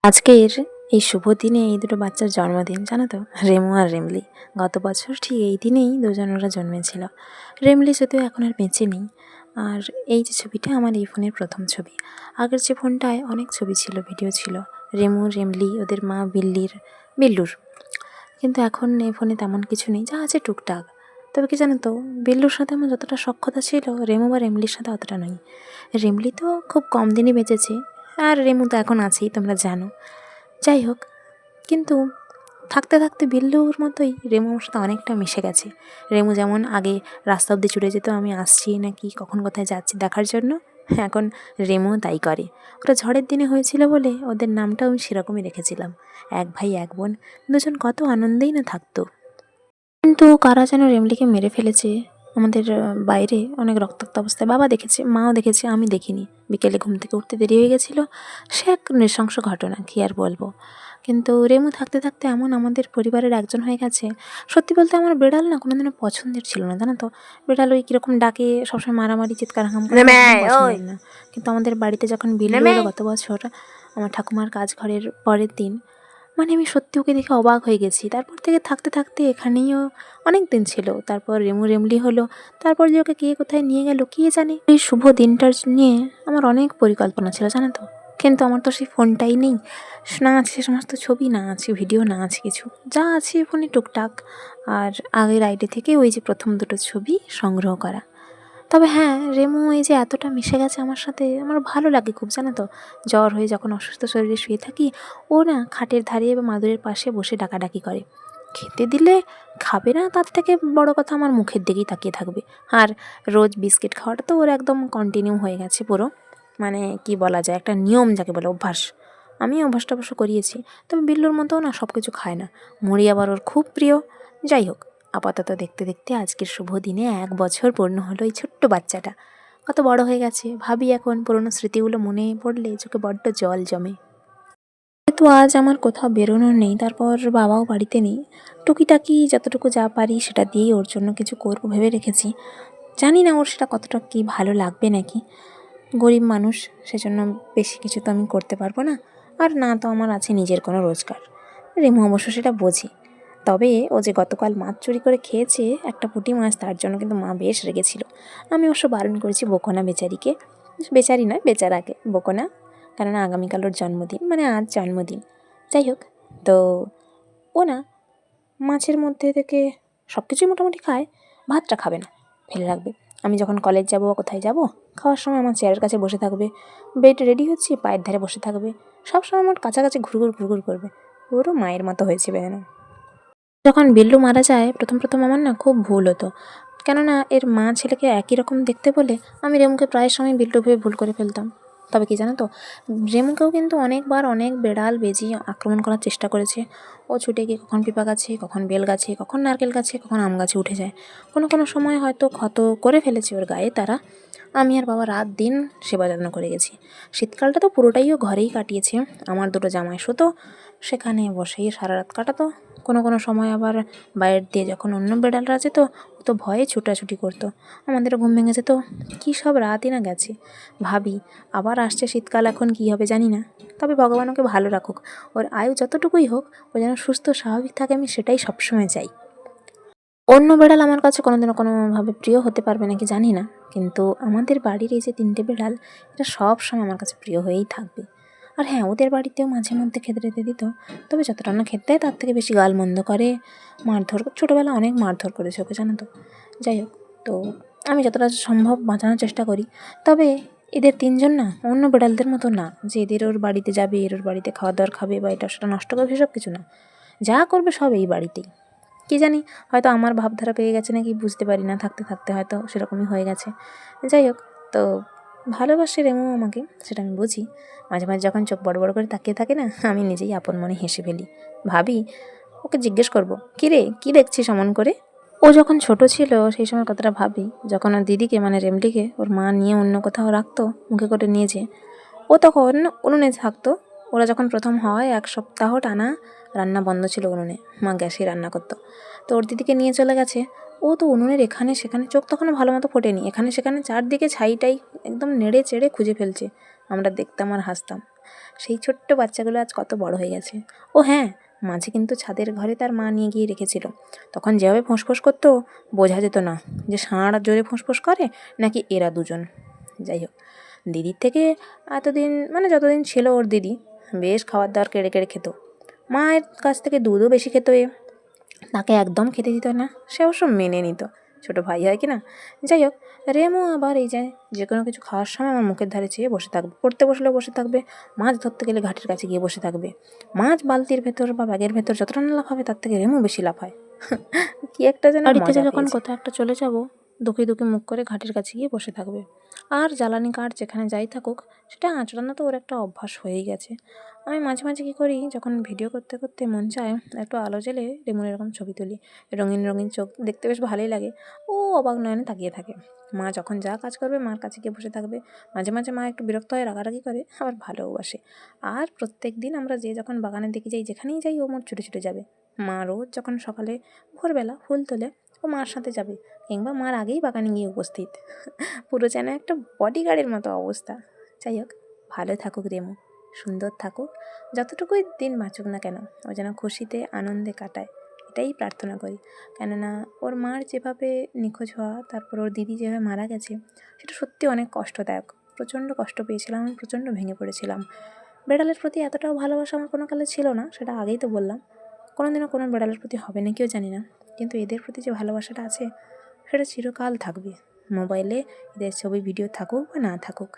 আজকের এই শুভ দিনে এই দুটো বাচ্চার জন্মদিন, জানো তো? রেমু আর রেমলি। গত বছর ঠিক এই দিনেই দুজন ওরা জন্মেছিল। রেমলি যদিও এখন আর বেঁচে নেই। আর এই যে ছবিটা আমার এই ফোনের প্রথম ছবি। আগের যে ফোনটায় অনেক ছবি ছিল, ভিডিও ছিল, রেমু, রেমলি, ওদের মা বিল্লুর। কিন্তু এখন এই ফোনে তেমন কিছু নেই, যা আছে টুকটাক। তবে কি জানো তো, বিল্লুর সাথে আমার যতটা সখ্যতা ছিল, রেমু বা রেমলির সাথে অতটা নয়। রেমলি তো খুব কম দিনই বেঁচেছে, আর রেমু তো এখন আছেই, তোমরা জানো। যাই হোক, কিন্তু থাকতে থাকতে বিল্লুর মতোই রেমু আমার সাথে অনেকটা মিশে গেছে। রেমু যেমন আগে রাস্তা অব্দি ছুটে যেত আমি আসছি নাকি কখন কোথায় যাচ্ছি দেখার জন্য, এখন রেমুও তাই করে। ওরা ঝড়ের দিনে হয়েছিল বলে ওদের নামটাও আমি সেরকমই রেখেছিলাম। এক ভাই এক বোন, দুজন কত আনন্দেই না থাকতো। কিন্তু কারা যেন রেমলিকে মেরে ফেলেছে। আমাদের বাইরে অনেক রক্তাক্ত অবস্থায় বাবা দেখেছে, মাও দেখেছে, আমি দেখিনি। বিকেলে ঘুম থেকে উঠতে দেরি হয়ে গেছিলো। সে এক নৃশংস ঘটনা, কী আর বলবো। কিন্তু রেমু থাকতে থাকতে এমন আমাদের পরিবারের একজন হয়ে গেছে। সত্যি বলতে আমার বিড়াল না কোনোদিনও পছন্দের ছিল না, জানো তো? বিড়াল ওই কীরকম ডাকে, সবসময় মারামারি চিৎকার হাম করে, পছন্দের না। কিন্তু আমাদের বাড়িতে যখন বিল্লু এলো গত বছর, আমার ঠাকুমার কাজ ঘরের পরের দিন, মানে আমি সত্যি ওকে দেখে অবাক হয়ে গেছি। তারপর থেকে থাকতে থাকতে এখানেইও অনেক দিন ছিল। তারপর রেমু রেমলি হলো। তারপর যে ওকে কে কোথায় নিয়ে গেল কে জানে। এই শুভ দিনটার নিয়ে আমার অনেক পরিকল্পনা ছিল, জানো তো? কিন্তু আমার তো সেই ফোনটাই নেই। না আছে সে সমস্ত ছবি, না আছে ভিডিও, না আছে কিছু। যা আছে ফোনে টুকটাক আর আগের আইডি থেকে ওই যে প্রথম দুটো ছবি সংগ্রহ করা। তবে হ্যাঁ, রেমু এই যে এতটা মিশে গেছে আমার সাথে, আমার ভালো লাগে খুব, জানো তো? জ্বর হয়ে যখন অসুস্থ শরীরে শুয়ে থাকি, ও না খাটের ধারে বা মাদুরের পাশে বসে ডাকাডাকি করে। খেতে দিলে খাবে না, তার থেকে বড় কথা আমার মুখের দিকেই তাকিয়ে থাকবে। আর রোজ বিস্কিট খাওয়াটা তো ওর একদম কন্টিনিউ হয়ে গেছে পুরো। মানে কি বলা যায়, একটা নিয়ম যাকে বলে, অভ্যাস। আমি অভ্যাসটা অবশ্য করিয়েছি। তবে বিল্লুর মতো না সব কিছু খায় না। মুড়ি আবার ওর খুব প্রিয়। যাই হোক, আপাতত দেখতে দেখতে আজকের শুভ দিনে 1 বছর পূর্ণ হলো এই ছোট্ট বাচ্চাটা। কত বড় হয়ে গেছে ভাবি, এখন পুরনো স্মৃতিগুলো মনে পড়লে চোখে বড্ড জল জমে। যেহেতু আজ আমার কোথাও বেরোনোর নেই, তারপর বাবাও বাড়িতে নেই, টুকিটাকি যতটুকু যা পারি সেটা দিয়েই ওর জন্য কিছু করবো ভেবে রেখেছি। জানি না ওর সেটা কতটা কি ভালো লাগবে নাকি। গরিব মানুষ, সেজন্য বেশি কিছু তো আমি করতে পারবো না। আর না তো আমার আছে নিজের কোনো রোজগার। রেমু অবশ্য সেটা বোঝে। তবে ও যে গতকাল মাছ চুরি করে খেয়েছে, একটা পুঁটি মাছ, তার জন্য কিন্তু মা বেশ রেগেছিল। আমি অবশ্য বারণ করেছি বকোনা বেচারিকে, বেচারি নয় বেচারাকে, বকোনা। কেননা আগামীকাল ওর জন্মদিন, মানে আজ জন্মদিন। যাই হোক, তো ও না মাছের মধ্যে থেকে সব কিছুই মোটামুটি খায়, ভাতটা খাবে না, ফেলে রাখবে। আমি যখন কলেজ যাব, কোথায় যাব, খাওয়ার সময় আমার চেয়ারের কাছে বসে থাকবে। বেড রেডি হচ্ছে, পায়ের ধারে বসে থাকবে। সবসময় আমার কাছাকাছি ঘুরঘুর ঘুরঘুর করবে। ওরও মায়ের মতো হয়েছে বেদনা। যখন বিল্লু মারা যায়, প্রথম প্রথম আমার না খুব ভুল হতো। কেননা এর মা ছেলেকে একই রকম দেখতে বলে আমি রেমুকে প্রায় সময় বিল্লু ভেবে ভুল করে ফেলতাম। তবে কি জানো তো, রেমুকেও কিন্তু অনেকবার অনেক বেড়াল বেজি আক্রমণ করার চেষ্টা করেছে। ও ছুটে গিয়ে কখন পিপা গাছে, কখন বেল গাছে, কখন নারকেল গাছে, কখন আম গাছে উঠে যায়। কোনো কোনো সময় হয়তো ক্ষত করে ফেলেছে ওর গায়ে তারা। আমি আর বাবা রাত দিন সেবা যত্ন করে গেছি। শীতকালটা তো পুরোটাই ও ঘরেই কাটিয়েছে। আমার দুটো জামাই শুতো সেখানে বসেই সারা রাত কাটাতো। কোনো কোনো সময় আবার বাইরের দিয়ে যখন অন্য বেড়ালরা যেত, ও তো ভয়ে ছুটাছুটি করতো। আমাদেরও ঘুম ভেঙে যেত। কী সব রাতই না গেছে। ভাবি আবার আসছে শীতকাল, এখন কী হবে জানি না। তবে ভগবান ওকে ভালো রাখুক, ওর আয়ু যতটুকুই হোক, ও যেন সুস্থ স্বাভাবিক থাকে, আমি সেটাই সবসময় চাই। অন্য বেড়াল আমার কাছে কোনোদিনও কোনোভাবে প্রিয় হতে পারবে নাকি জানি না, কিন্তু আমাদের বাড়ির এই যে 3টে বেড়াল, এটা সব সময় আমার কাছে প্রিয় হয়েই থাকবে। আর হ্যাঁ, ওদের বাড়িতেও মাঝে মধ্যে খেতে টেতে দিত। তবে যতটা না খেতে দেয় তার থেকে বেশি গালমন্দ করে, মারধর। ছোটোবেলা অনেক মারধর করেছে ওকে, জানো তো? যাই হোক, তো আমি যতটা সম্ভব বাঁচানোর চেষ্টা করি। তবে এদের 3জন না অন্য বেড়ালদের মতো না, যে এদের ওর বাড়িতে যাবে, এর ওর বাড়িতে খাওয়া দাওয়ার খাবে বা এটা সেটা নষ্ট করবে, সেসব কিছু না। যা করবে সব এই বাড়িতেই। কী জানি, হয়তো আমার ভাবধারা পেয়ে গেছে নাকি বুঝতে পারি না, থাকতে থাকতে হয়তো সেরকমই হয়ে গেছে। যাই হোক, তো ভালোবাসে রেমু আমাকে, সেটা আমি বুঝি। মাঝে মাঝে যখন চোখ বড় বড় করে তাকিয়ে থাকে না, আমি নিজেই আপন মনে হেসে ফেলি। ভাবি ওকে জিজ্ঞেস করবো, কী রে, কী দেখছিস অমন করে? ও যখন ছোট ছিল সেই সময় কথাটা ভাবি, যখন ওর দিদিকে মানে রেমলিকে ওর মা নিয়ে অন্য কোথাও রাখতো, মুখে করে নিয়ে যেয়ে, ও তখন উনুনে থাকতো। ওরা যখন প্রথম হয় 1 সপ্তাহ টানা রান্না বন্ধ ছিল উনুনে, মা গ্যাসে রান্না করতো। তো ওর দিদিকে নিয়ে চলে গেছে। ও তো উনুনের এখানে সেখানে, চোখ তখনও ভালো মতো ফোটেনি, এখানে সেখানে চারদিকে ছাইটাই একদম নেড়ে চেড়ে খুঁজে ফেলছে। আমরা দেখতাম আর হাসতাম। সেই ছোট্ট বাচ্চাগুলো আজ কত বড় হয়ে গেছে। ও হ্যাঁ, মাঝে কিন্তু ছাদের ঘরে তার মা নিয়ে গিয়ে রেখেছিল। তখন যেভাবে ফোঁস করতো বোঝা যেত না যে ষাঁড় জোরে ফোঁস করে নাকি এরা দুজন। যাই হোক, দিদির থেকে এতদিন মানে যতদিন ছিল ওর দিদি বেশ খাবার দাবার কেড়ে কেড়ে খেত। মায়ের কাছ থেকে দুধও বেশি খেত এ, তাকে একদম খেতে দিত না, সে অবশ্য মেনে নিত, ছোটো ভাই হয় কি না। যাই হোক, রেমু আবার এই যে কোনো কিছু খাওয়ার সময় আমার মুখের ধারে চেয়ে বসে থাকবে, পড়তে বসলেও বসে থাকবে, মাছ ধরতে গেলে ঘাটের কাছে গিয়ে বসে থাকবে, মাছ বালতির ভেতর বা ব্যাগের ভেতর যতটা না লাফাবে তার থেকে রেমু বেশি লাফায়। কি একটা যেন বাড়ি থেকে যখন কোথাও একটা চলে যাব দুঃখে দুঃখে মুখ করে ঘাটের কাছে গিয়ে বসে থাকবে। আর জ্বালানি কাঠ যেখানে যাই থাকুক সেটা আঁচড়ানো তো ওর একটা অভ্যাস হয়েই গেছে। আমি মাঝে মাঝে কী করি, যখন ভিডিও করতে করতে মন চায় একটু আলো জ্বেলে রেমুর এরকম ছবি তুলি, রঙিন রঙিন চোখ দেখতে বেশ ভালোই লাগে। ও অবাক নয়নে তাকিয়ে থাকে। মা যখন যা কাজ করবে মার কাছে গিয়ে বসে থাকবে, মাঝে মাঝে মা একটু বিরক্ত হয়ে রাগারাগি করে, আবার ভালোবাসে। আর প্রত্যেক দিন আমরা যে যখন বাগানের দিকে যাই, যেখানেই যাই ও মোট ছুটে ছুটে যাবে। মা রোজ যখন সকালে ভোরবেলা ফুল তোলে ও মার সাথে যাবে, কিংবা মার আগেই বাগানে গিয়ে উপস্থিত। পুরো যেন একটা বডিগার্ডের মতো অবস্থা। যাই হোক, ভালো থাকুক রেমু, সুন্দর থাকুক, যতটুকুই দিন বাঁচুক না কেন ও যেন খুশিতে আনন্দে কাটায়, এটাই প্রার্থনা করি। কেননা ওর মার যেভাবে নিখোঁজ হওয়া, তারপর ওর দিদি যেভাবে মারা গেছে, সেটা সত্যি অনেক কষ্টদায়ক। প্রচণ্ড কষ্ট পেয়েছিলাম, আমি প্রচণ্ড ভেঙে পড়েছিলাম। বেড়ালের প্রতি এতটাও ভালোবাসা আমার কোনো কালে ছিল না, সেটা আগেই তো বললাম। কোনোদিনও কোনো বেড়ালের প্রতি হবে না কেউ জানি না, কিন্তু এদের প্রতি যে ভালোবাসাটা আছে সেটা চিরকাল থাকবে। মোবাইলে এদের ছবি ভিডিও থাকুক বা না থাকুক।